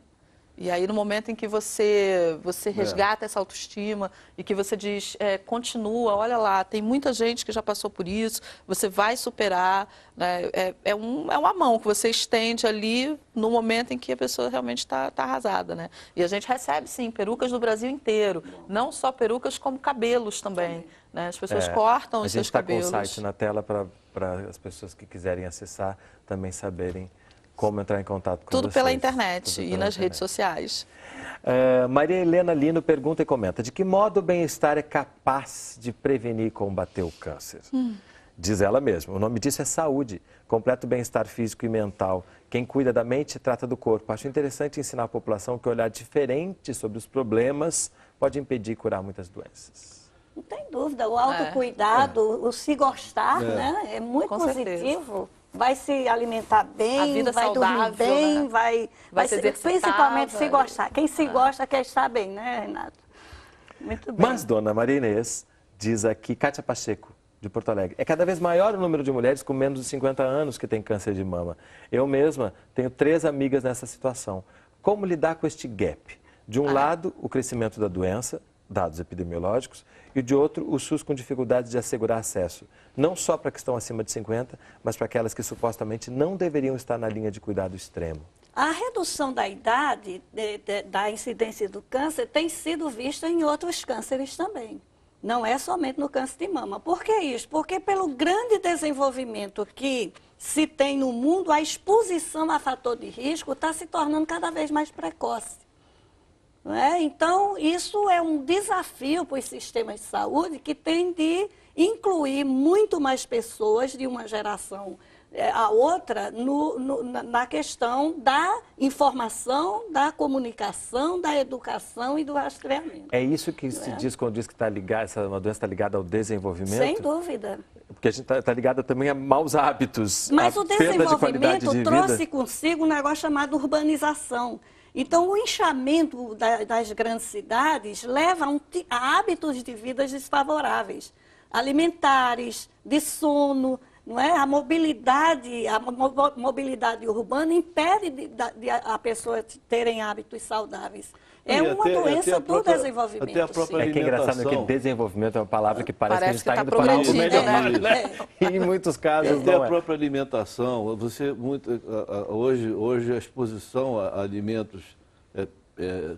E aí, no momento em que você resgata essa autoestima e que você diz, continua, olha lá, tem muita gente que já passou por isso, você vai superar, né? É uma mão que você estende ali no momento em que a pessoa realmente está arrasada, né? E a gente recebe, sim, perucas do Brasil inteiro, não só perucas, como cabelos também, né? As pessoas cortam os seus cabelos. A gente está com o site na tela para as pessoas que quiserem acessar também saberem como entrar em contato com Tudo vocês. Pela internet e nas redes sociais. Maria Helena Lino pergunta e comenta: de que modo o bem-estar é capaz de prevenir e combater o câncer? Diz ela mesma, o nome disso é saúde, completo bem-estar físico e mental. Quem cuida da mente trata do corpo. Acho interessante ensinar a população que olhar diferente sobre os problemas pode impedir e curar muitas doenças. Não tem dúvida, o autocuidado, o se gostar, né, é muito positivo. Vai se alimentar bem, vai saudável, dormir bem, né? vai se principalmente se gostar. Quem se gosta quer estar bem, né, Renato? Muito bem. Mas, dona Maria Inês, diz aqui, Kátia Pacheco, de Porto Alegre, é cada vez maior o número de mulheres com menos de 50 anos que têm câncer de mama. Eu mesma tenho 3 amigas nessa situação. Como lidar com este gap? De um lado, o crescimento da doença, dados epidemiológicos, e de outro, o SUS com dificuldade de assegurar acesso, não só para que estão acima de 50, mas para aquelas que supostamente não deveriam estar na linha de cuidado extremo. A redução da idade, da incidência do câncer, tem sido vista em outros cânceres também. Não é somente no câncer de mama. Por que isso? Porque pelo grande desenvolvimento que se tem no mundo, a exposição a fator de risco está se tornando cada vez mais precoce. Então, isso é um desafio para os sistemas de saúde que tem de incluir muito mais pessoas de uma geração a outra na questão da informação, da comunicação, da educação e do rastreamento. É isso que se diz quando diz que uma doença está ligada ao desenvolvimento? Sem dúvida. Porque a gente está ligada também a maus hábitos, mas a o perda de qualidade de vida. trouxe consigo um negócio chamado urbanização. Então, o inchamento das grandes cidades leva a hábitos de vida desfavoráveis, alimentares, de sono, não é? A mobilidade urbana impede de a pessoa terem hábitos saudáveis. É uma doença do desenvolvimento. Até a própria É que é engraçado que desenvolvimento é uma palavra que parece que a gente está indo para algo melhor, né? E em muitos casos não é. Até a própria alimentação. Hoje a exposição a alimentos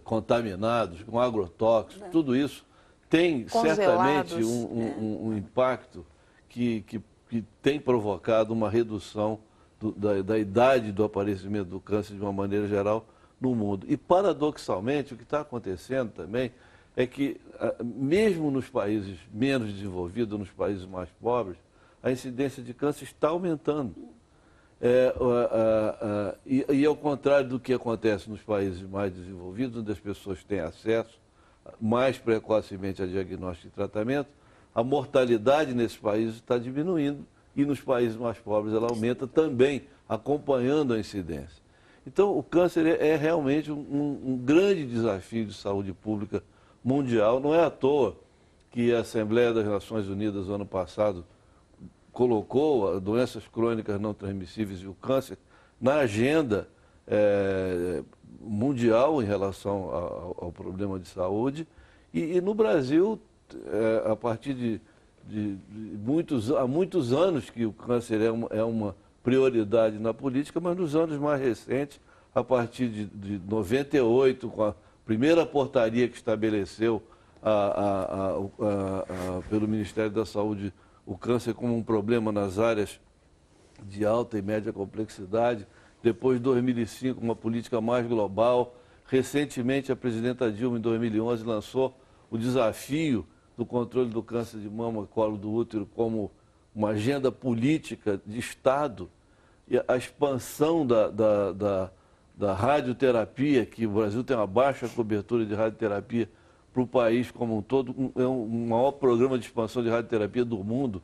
contaminados, com agrotóxicos, tudo isso tem certamente um impacto que tem provocado uma redução da idade do aparecimento do câncer de uma maneira geral no mundo. E, paradoxalmente, o que está acontecendo também é que, mesmo nos países menos desenvolvidos, nos países mais pobres, a incidência de câncer está aumentando. E ao contrário do que acontece nos países mais desenvolvidos, onde as pessoas têm acesso mais precocemente a diagnóstico e tratamento, a mortalidade nesses países está diminuindo e nos países mais pobres ela aumenta também, acompanhando a incidência. Então, o câncer é realmente um grande desafio de saúde pública mundial. Não é à toa que a Assembleia das Nações Unidas, no ano passado, colocou doenças crônicas não transmissíveis e o câncer na agenda mundial em relação ao problema de saúde. E no Brasil, a partir há muitos anos que o câncer é uma prioridade na política, mas nos anos mais recentes, a partir de 98, com a primeira portaria que estabeleceu pelo Ministério da Saúde o câncer como um problema nas áreas de alta e média complexidade, depois de 2005 uma política mais global, recentemente a presidenta Dilma em 2011 lançou o desafio do controle do câncer de mama e colo do útero como uma agenda política de Estado, e a expansão da radioterapia, que o Brasil tem uma baixa cobertura de radioterapia para o país como um todo, é o maior programa de expansão de radioterapia do mundo,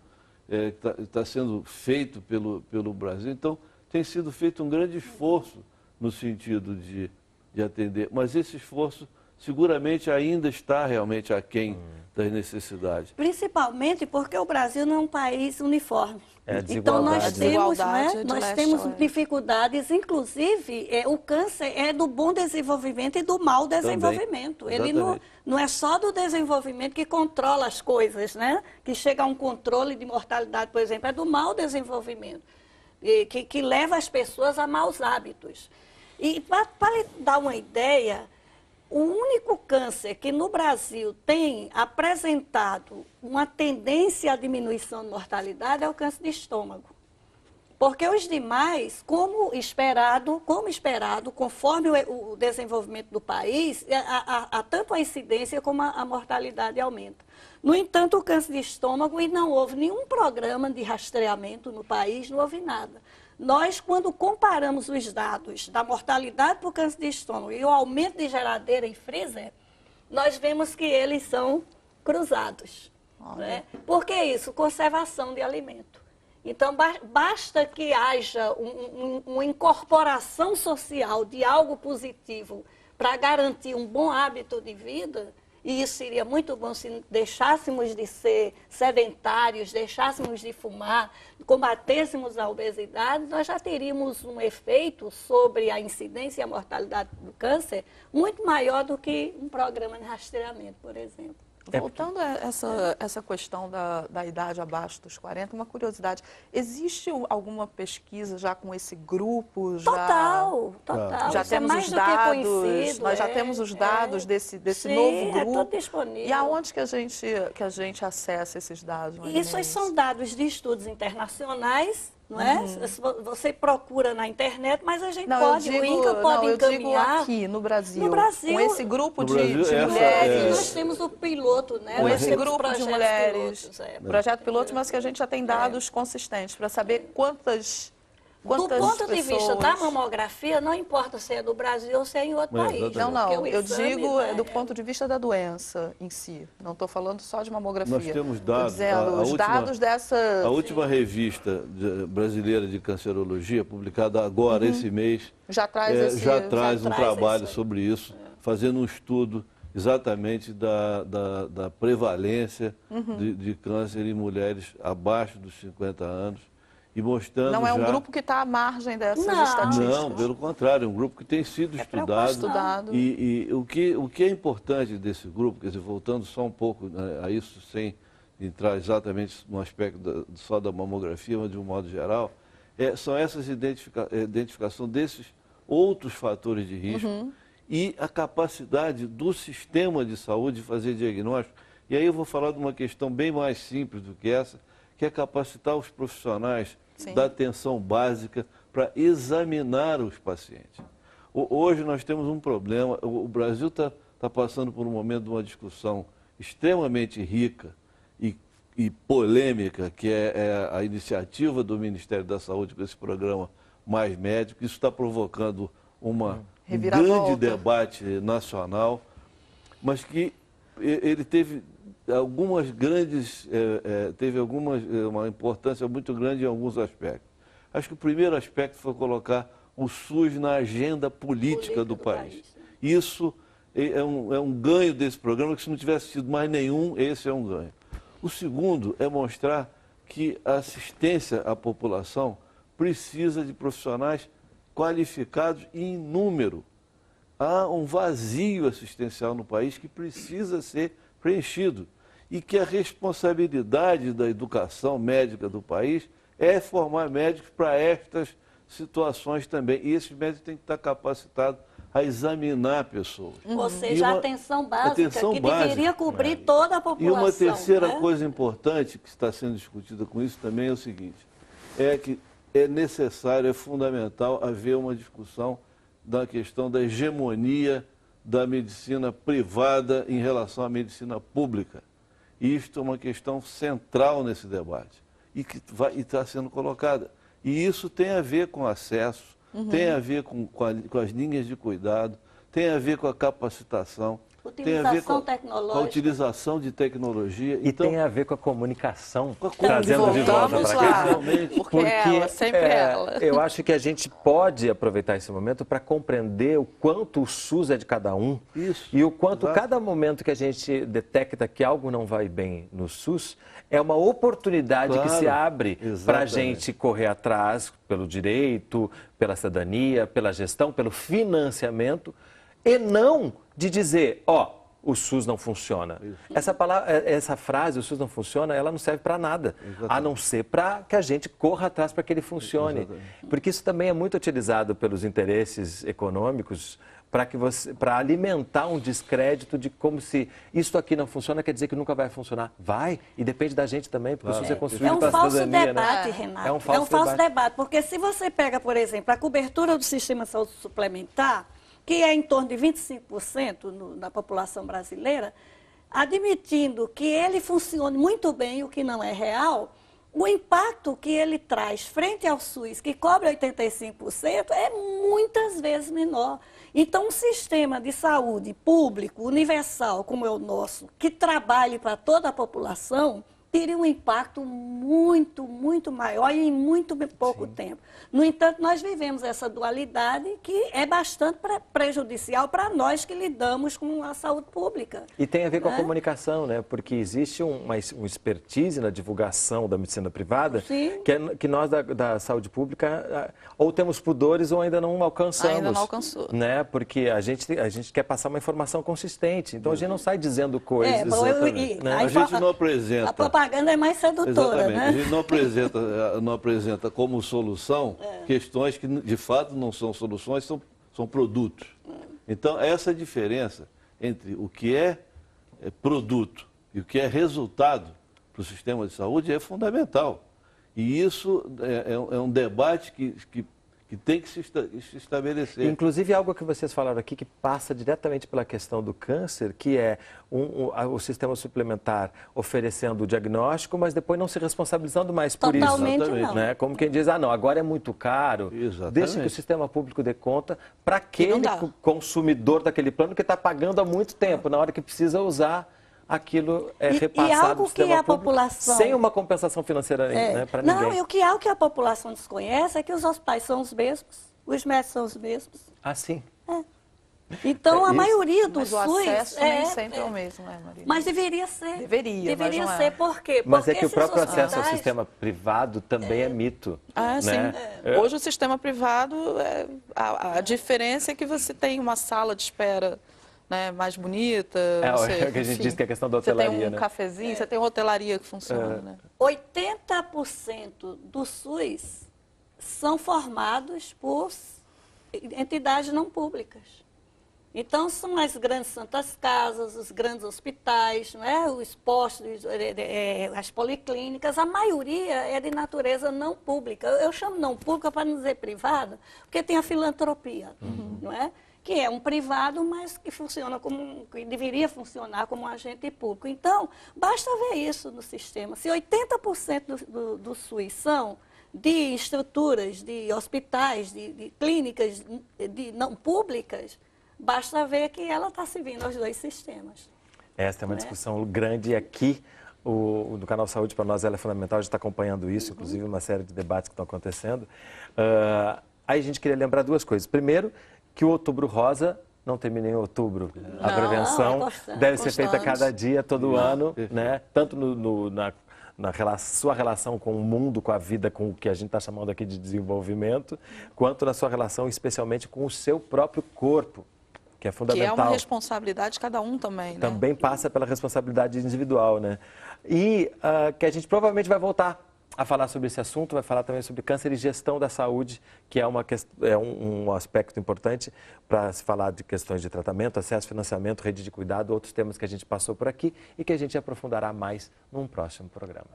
está sendo feito pelo Brasil. Então, tem sido feito um grande esforço no sentido de atender, mas esse esforço seguramente ainda está realmente aquém das necessidades. Principalmente porque o Brasil não é um país uniforme. Então nós temos dificuldades, inclusive o câncer é do bom desenvolvimento e do mau desenvolvimento. Ele não é só do desenvolvimento que controla as coisas, né? Que chega a um controle de mortalidade, por exemplo, é do mau desenvolvimento, que leva as pessoas a maus hábitos. E para lhe dar uma ideia, o único câncer que no Brasil tem apresentado uma tendência à diminuição de mortalidade é o câncer de estômago. Porque os demais, como esperado, conforme o desenvolvimento do país, tanto a incidência como a mortalidade aumenta. No entanto, o câncer de estômago, e não houve nenhum programa de rastreamento no país, não houve nada. Nós, quando comparamos os dados da mortalidade por câncer de estômago e o aumento de geladeira em freezer, nós vemos que eles são cruzados. Né? Por que isso? Conservação de alimento. Então, basta que haja uma incorporação social de algo positivo para garantir um bom hábito de vida. E isso seria muito bom se deixássemos de ser sedentários, deixássemos de fumar, combatêssemos a obesidade, nós já teríamos um efeito sobre a incidência e a mortalidade do câncer muito maior do que um programa de rastreamento, por exemplo. Voltando a essa questão da idade abaixo dos 40, uma curiosidade, existe alguma pesquisa já com esse grupo? Total. Já temos os dados, nós já temos os dados desse novo grupo. É tudo disponível. E aonde que a gente acessa esses dados? Isso são dados de estudos internacionais, não é? Você procura na internet, mas a gente o INCA pode encaminhar. Eu digo aqui, no Brasil, com esse grupo de mulheres. Nós temos o piloto, né? Com esse grupo de mulheres, projeto piloto, mas que a gente já tem dados consistentes para saber quantas do ponto de vista da mamografia, não importa se é do Brasil ou se é em outro país. Não, eu digo do ponto de vista da doença em si. Não estou falando só de mamografia. Nós temos dados. Dados dessa... A última revista brasileira de cancerologia, publicada agora, esse mês, já traz um trabalho sobre isso, fazendo um estudo exatamente da prevalência de câncer em mulheres abaixo dos 50 anos. E mostrando não é um grupo que está à margem dessas estatísticas. Não, pelo contrário, é um grupo que tem sido estudado. E o que é importante desse grupo, quer dizer, voltando só um pouco a isso, sem entrar exatamente no aspecto só da mamografia, mas de um modo geral, são essas identificação desses outros fatores de risco e a capacidade do sistema de saúde de fazer diagnóstico. E aí eu vou falar de uma questão bem mais simples do que essa, que é capacitar os profissionais da atenção básica para examinar os pacientes. Hoje nós temos um problema, o Brasil está passando por um momento de uma discussão extremamente rica e polêmica, que é a iniciativa do Ministério da Saúde com esse programa Mais Médico. Isso está provocando um grande debate nacional, mas que ele teve algumas grandes, uma importância muito grande em alguns aspectos. Acho que o primeiro aspecto foi colocar o SUS na agenda política do país. Isso é um ganho desse programa, que se não tivesse tido mais nenhum, esse é um ganho. O segundo é mostrar que a assistência à população precisa de profissionais qualificados e em número. Há um vazio assistencial no país que precisa ser preenchido e que a responsabilidade da educação médica do país é formar médicos para estas situações também. E esses médicos têm que estar capacitados a examinar pessoas. Ou seja, a atenção básica, que deveria cobrir toda a população. E uma terceira coisa importante que está sendo discutida com isso também é o seguinte, é que é necessário, é fundamental haver uma discussão da questão da hegemonia da medicina privada em relação à medicina pública. Isto é uma questão central nesse debate e que está sendo colocada. E isso tem a ver com acesso, tem a ver com as linhas de cuidado, tem a ver com a capacitação, tem a ver com a utilização de tecnologia. E então, tem a ver com a comunicação, trazendo de volta para cá. Porque ela, sempre ela. Eu acho que a gente pode aproveitar esse momento para compreender o quanto o SUS é de cada um. Isso, e o quanto cada momento que a gente detecta que algo não vai bem no SUS é uma oportunidade que se abre para a gente correr atrás pelo direito, pela cidadania, pela gestão, pelo financiamento, e não de dizer, o SUS não funciona. Essa frase, o SUS não funciona, ela não serve para nada, a não ser para que a gente corra atrás para que ele funcione. Porque isso também é muito utilizado pelos interesses econômicos para alimentar um descrédito de como se isso aqui não funciona, quer dizer que nunca vai funcionar. Vai, e depende da gente também, porque o SUS é construído para a cidadania. É um falso debate, Renato. É um falso debate, porque se você pega, por exemplo, a cobertura do sistema de saúde suplementar, que é em torno de 25% na população brasileira, admitindo que ele funcione muito bem, o que não é real, o impacto que ele traz frente ao SUS, que cobre 85%, é muitas vezes menor. Então, um sistema de saúde público, universal, como é o nosso, que trabalhe para toda a população, teria um impacto muito, muito maior e em muito pouco tempo. No entanto, nós vivemos essa dualidade que é bastante prejudicial para nós que lidamos com a saúde pública. E tem a ver com a comunicação, né? Porque existe uma expertise na divulgação da medicina privada que nós da saúde pública ou temos pudores ou ainda não alcançamos. Ainda não alcançou. Né? Porque a gente quer passar uma informação consistente. Então, a gente não sai dizendo coisas. A gente não apresenta. A propaganda é mais sedutora, exatamente, né? A gente não apresenta como solução questões que, de fato, não são soluções, são produtos. Então, essa diferença entre o que é produto e o que é resultado para o sistema de saúde é fundamental. E isso é um debate que tem que se estabelecer. Inclusive, algo que vocês falaram aqui que passa diretamente pela questão do câncer, que é o sistema suplementar oferecendo o diagnóstico, mas depois não se responsabilizando mais por isso. Totalmente. Né? Como quem diz, não, agora é muito caro, deixa que o sistema público dê conta para aquele consumidor daquele plano que está pagando há muito tempo, na hora que precisa usar aquilo repassado e algo do sistema que a público, população... sem uma compensação financeira para ninguém. Não, e o que algo que a população desconhece é que os hospitais são os mesmos, os médicos são os mesmos. Ah, sim? Então, a maioria dos SUS... Mas o acesso nem sempre é o mesmo, né, Maria? Mas deveria ser. Deveria ser. Por quê? Mas porque é que o próprio acesso ao sistema privado também é mito. Ah, né? Sim. Hoje o sistema privado, a diferença é que você tem uma sala de espera, né, mais bonita. É que a gente diz que é a questão da hotelaria, Você tem um cafezinho, você tem uma hotelaria que funciona. Né? 80% do SUS são formados por entidades não públicas. Então, são as grandes santas casas, os grandes hospitais, né, os postos, as policlínicas, a maioria é de natureza não pública. Eu chamo não pública para não dizer privada, porque tem a filantropia, não é? Que é um privado, mas que funciona que deveria funcionar como um agente público. Então, basta ver isso no sistema. Se 80% do SUS são de estruturas, de hospitais, de clínicas não públicas, basta ver que ela está servindo aos dois sistemas. Esta é uma discussão grande e aqui do Canal Saúde para nós ela é fundamental, a gente está acompanhando isso, inclusive uma série de debates que estão acontecendo. Aí a gente queria lembrar duas coisas. Primeiro, que o Outubro Rosa não termina em outubro. A prevenção deve ser feita cada dia, todo ano, né? Tanto na sua relação com o mundo, com a vida, com o que a gente está chamando aqui de desenvolvimento, quanto na sua relação especialmente com o seu próprio corpo, que é fundamental. Que é uma responsabilidade de cada um também, né? Também passa pela responsabilidade individual, né? E que a gente provavelmente vai voltar a falar sobre esse assunto, vai falar também sobre câncer e gestão da saúde, que é um aspecto importante para se falar de questões de tratamento, acesso, financiamento, rede de cuidado, outros temas que a gente passou por aqui e que a gente aprofundará mais num próximo programa.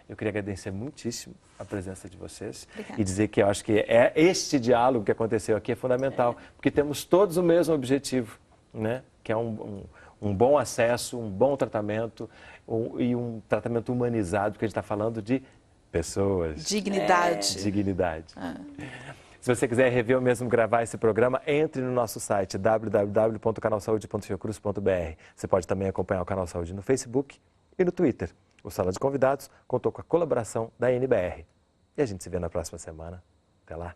Eu queria agradecer muitíssimo a presença de vocês. Obrigada. E dizer que eu acho que este diálogo que aconteceu aqui é fundamental, porque temos todos o mesmo objetivo, né? Que é um bom acesso, um bom tratamento e um tratamento humanizado, porque a gente está falando de pessoas. Dignidade. Dignidade. Se você quiser rever ou mesmo gravar esse programa, entre no nosso site www.canalsaude.fiocruz.br. Você pode também acompanhar o Canal Saúde no Facebook e no Twitter. O Sala de Convidados contou com a colaboração da NBR. E a gente se vê na próxima semana. Até lá.